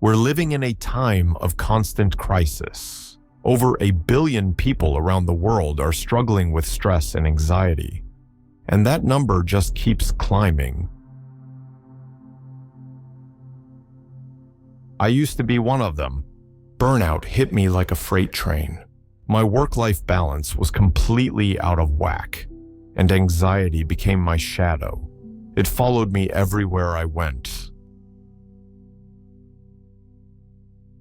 We're living in a time of constant crisis. Over 1 billion people around the world are struggling with stress and anxiety, and that number just keeps climbing. I used to be one of them. Burnout hit me like a freight train. My work-life balance was completely out of whack, and anxiety became my shadow. It followed me everywhere I went.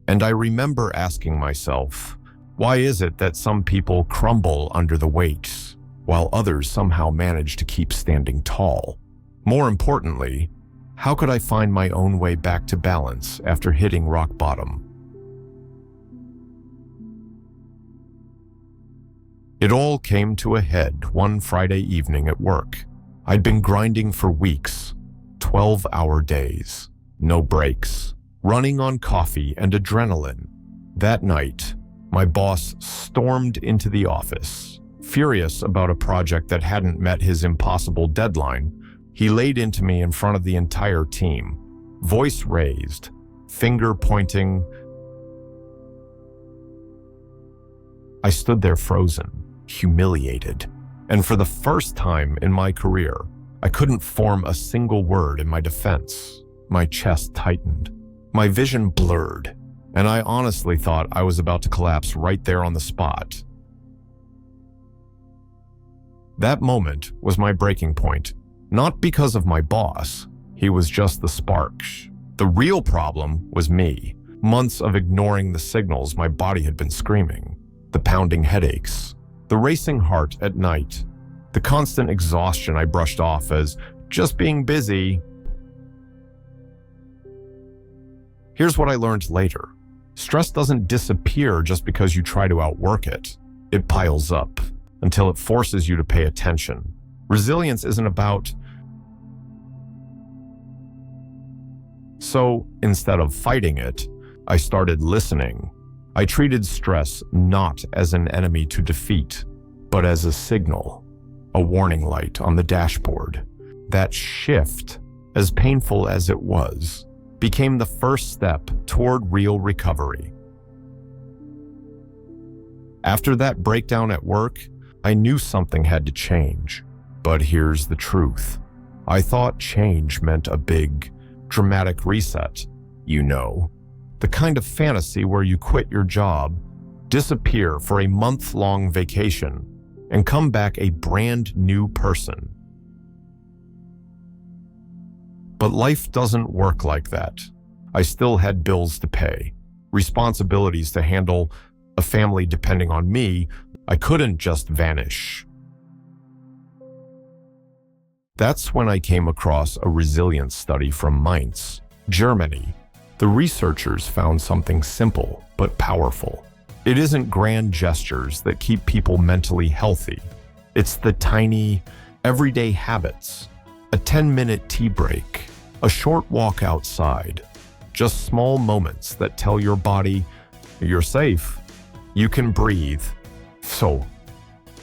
And I remember asking myself, why is it that some people crumble under the weight, while others somehow manage to keep standing tall? More importantly, how could I find my own way back to balance after hitting rock bottom? It all came to a head one Friday evening at work. I'd been grinding for weeks, 12-hour days, no breaks, running on coffee and adrenaline. That night, my boss stormed into the office. Furious about a project that hadn't met his impossible deadline, he laid into me in front of the entire team, voice raised, finger pointing. I stood there frozen, humiliated, and for the first time in my career, I couldn't form a single word in my defense. My chest tightened, my vision blurred, and I honestly thought I was about to collapse right there on the spot. That moment was my breaking point, not because of my boss. He was just the spark. The real problem was me. Months of ignoring the signals my body had been screaming, the pounding headaches, the racing heart at night, the constant exhaustion I brushed off as just being busy. Here's what I learned later. Stress doesn't disappear just because you try to outwork it. It piles up until it forces you to pay attention. Resilience isn't about... So instead of fighting it, I started listening. I treated stress not as an enemy to defeat, but as a signal, a warning light on the dashboard. That shift, as painful as it was, became the first step toward real recovery. After that breakdown at work, I knew something had to change. But here's the truth. I thought change meant a big, dramatic reset. You know, the kind of fantasy where you quit your job, disappear for a month-long vacation, and come back a brand new person. But life doesn't work like that. I still had bills to pay, responsibilities to handle, a family depending on me. I couldn't just vanish. That's when I came across a resilience study from Mainz, Germany. The researchers found something simple but powerful. It isn't grand gestures that keep people mentally healthy. It's the tiny, everyday habits. A 10-minute tea break, a short walk outside. Just small moments that tell your body, you're safe, you can breathe. So,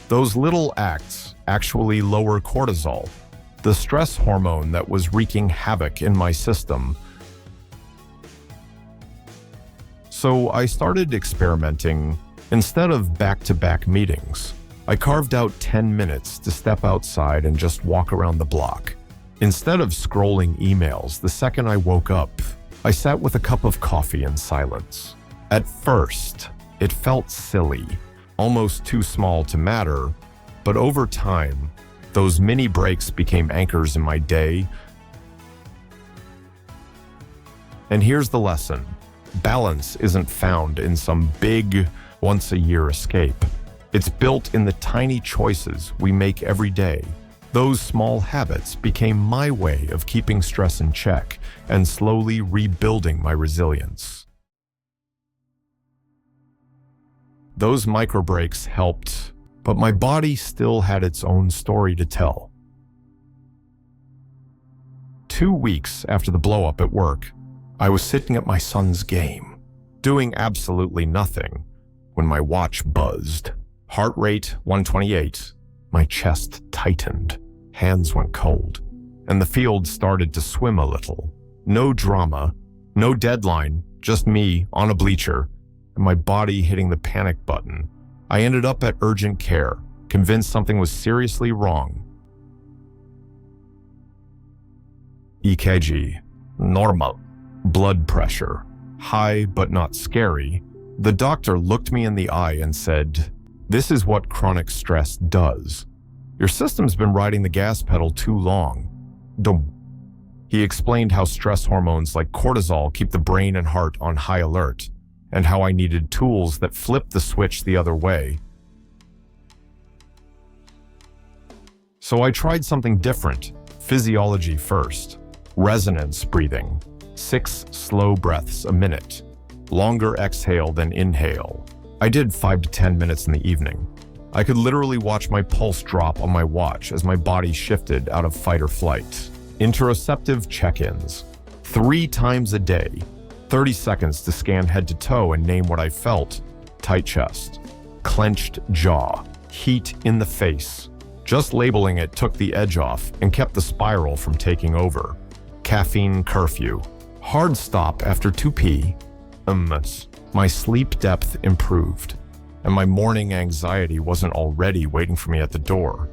those little acts actually lower cortisol, the stress hormone that was wreaking havoc in my system. So I started experimenting. Instead of back-to-back meetings, I carved out 10 minutes to step outside and just walk around the block. Instead of scrolling emails the second I woke up, I sat with a cup of coffee in silence. At first, it felt silly, almost too small to matter, but over time, those mini breaks became anchors in my day. And here's the lesson. Balance isn't found in some big, once-a-year escape. It's built in the tiny choices we make every day. Those small habits became my way of keeping stress in check and slowly rebuilding my resilience. Those micro breaks helped, but my body still had its own story to tell. 2 weeks after the blow-up at work, I was sitting at my son's game, doing absolutely nothing, when my watch buzzed. Heart rate 128, my chest tightened, hands went cold, and the field started to swim a little. No drama, no deadline, Just me on a bleacher, and my body hitting the panic button. I ended up at urgent care, convinced something was seriously wrong. EKG, normal. Blood pressure, high but not scary. The doctor looked me in the eye and said, "This is what chronic stress does. Your system's been riding the gas pedal too long." Dum. He explained how stress hormones like cortisol keep the brain and heart on high alert, and how I needed tools that flip the switch the other way. So I tried something different, physiology first. Resonance breathing, 6 slow breaths a minute, longer exhale than inhale. I did 5 to 10 minutes in the evening. I could literally watch my pulse drop on my watch as my body shifted out of fight or flight. Interoceptive check-ins, 3 times a day, 30 seconds to scan head to toe and name what I felt. Tight chest, clenched jaw, heat in the face. Just labeling it took the edge off and kept the spiral from taking over. Caffeine curfew, hard stop after 2 p.m. My sleep depth improved, and my morning anxiety wasn't already waiting for me at the door.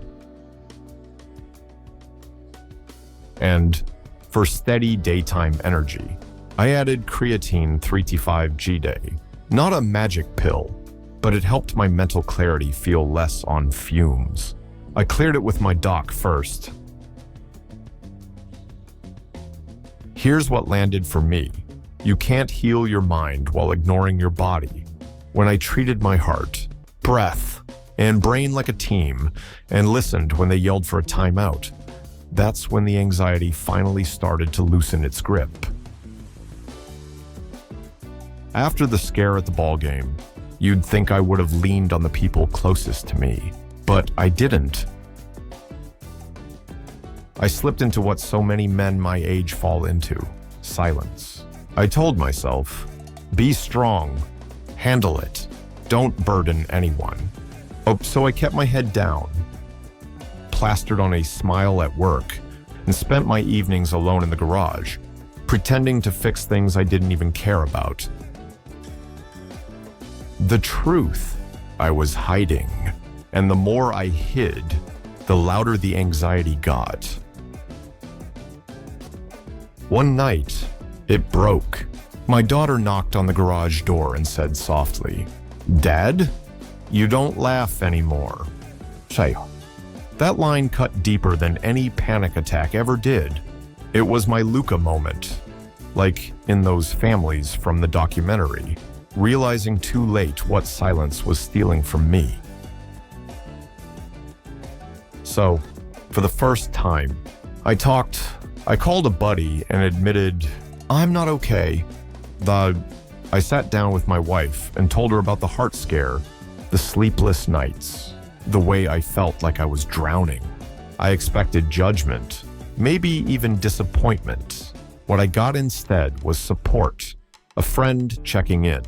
And for steady daytime energy, I added creatine 3T5 day. Not a magic pill, but it helped my mental clarity feel less on fumes. I cleared it with my doc first. Here's what landed for me. You can't heal your mind while ignoring your body. When I treated my heart, breath, and brain like a team, and listened when they yelled for a timeout, that's when the anxiety finally started to loosen its grip. After the scare at the ballgame, you'd think I would have leaned on the people closest to me, but I didn't. I slipped into what so many men my age fall into, silence. I told myself, be strong, handle it, don't burden anyone. Oh, so I kept my head down, plastered on a smile at work, and spent my evenings alone in the garage, pretending to fix things I didn't even care about. The truth I was hiding, and the more I hid, the louder the anxiety got. One night, it broke. My daughter knocked on the garage door and said softly, "Dad, you don't laugh anymore." Say, that line cut deeper than any panic attack ever did. It was my Luca moment, like in those families from the documentary, realizing too late what silence was stealing from me. So, for the first time, I called a buddy and admitted, I'm not okay. I sat down with my wife and told her about the heart scare, the sleepless nights, the way I felt like I was drowning. I expected judgment, maybe even disappointment. What I got instead was support, a friend checking in,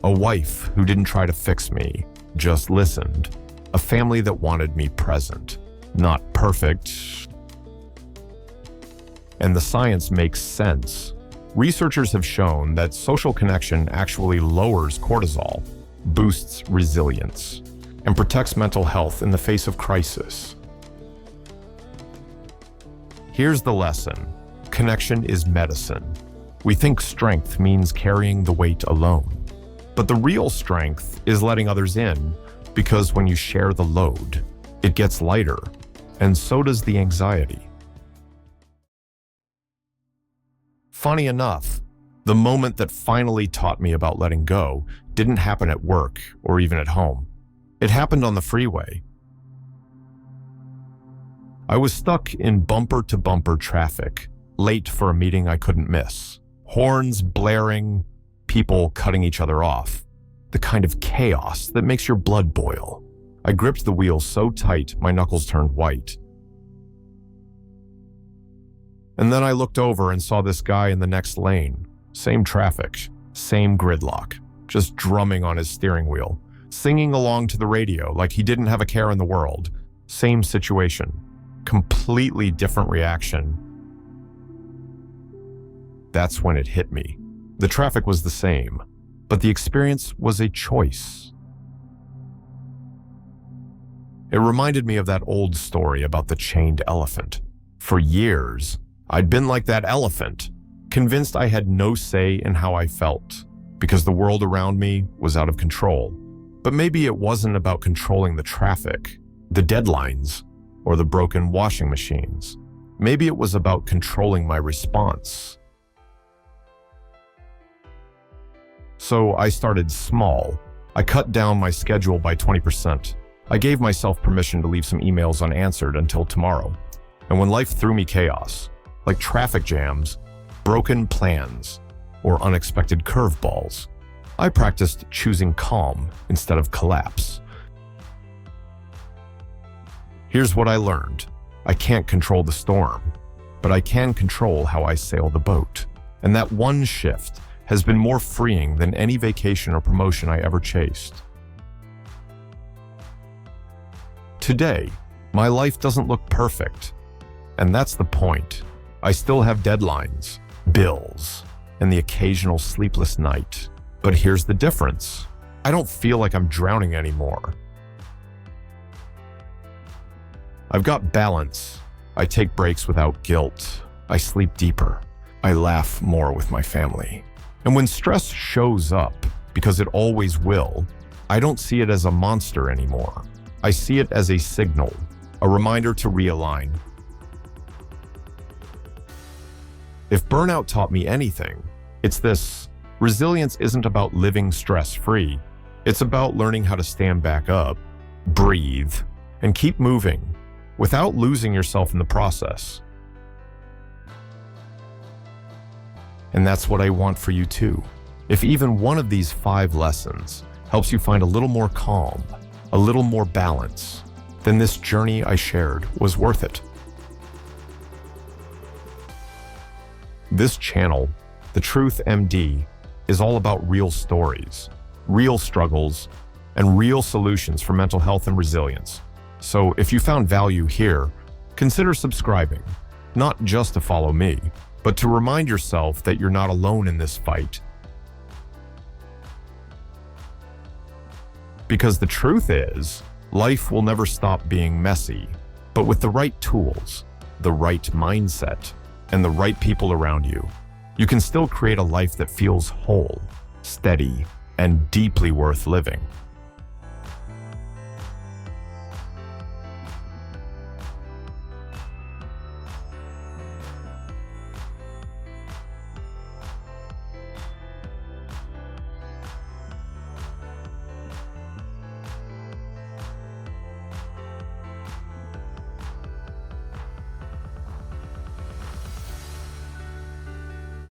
a wife who didn't try to fix me, just listened, a family that wanted me present, not perfect. And the science makes sense. Researchers have shown that social connection actually lowers cortisol, boosts resilience, and protects mental health in the face of crisis. Here's the lesson. Connection is medicine. We think strength means carrying the weight alone. But the real strength is letting others in, because when you share the load, it gets lighter, and so does the anxiety. Funny enough, the moment that finally taught me about letting go didn't happen at work or even at home. It happened on the freeway. I was stuck in bumper-to-bumper traffic, late for a meeting I couldn't miss. Horns blaring, people cutting each other off. The kind of chaos that makes your blood boil. I gripped the wheel so tight my knuckles turned white. And then I looked over and saw this guy in the next lane. Same traffic, same gridlock, just drumming on his steering wheel, singing along to the radio like he didn't have a care in the world. Same situation, completely different reaction. That's when it hit me. The traffic was the same, but the experience was a choice. It reminded me of that old story about the chained elephant. For years, I'd been like that elephant, convinced I had no say in how I felt, because the world around me was out of control. But maybe it wasn't about controlling the traffic, the deadlines, or the broken washing machines. Maybe it was about controlling my response. So I started small. I cut down my schedule by 20%. I gave myself permission to leave some emails unanswered until tomorrow. And when life threw me chaos, like traffic jams, broken plans, or unexpected curveballs, I practiced choosing calm instead of collapse. Here's what I learned. I can't control the storm, but I can control how I sail the boat. And that one shift has been more freeing than any vacation or promotion I ever chased. Today, my life doesn't look perfect, and that's the point. I still have deadlines, bills, and the occasional sleepless night. But here's the difference. I don't feel like I'm drowning anymore. I've got balance. I take breaks without guilt. I sleep deeper. I laugh more with my family. And when stress shows up, because it always will, I don't see it as a monster anymore. I see it as a signal, a reminder to realign. If burnout taught me anything, it's this: resilience isn't about living stress-free. It's about learning how to stand back up, breathe, and keep moving without losing yourself in the process. And that's what I want for you too. If even one of these 5 lessons helps you find a little more calm, a little more balance, then this journey I shared was worth it. This channel, The Truth MD, is all about real stories, real struggles, and real solutions for mental health and resilience. So if you found value here, consider subscribing, not just to follow me, but to remind yourself that you're not alone in this fight. Because the truth is, life will never stop being messy, but with the right tools, the right mindset, and the right people around you, you can still create a life that feels whole, steady, and deeply worth living.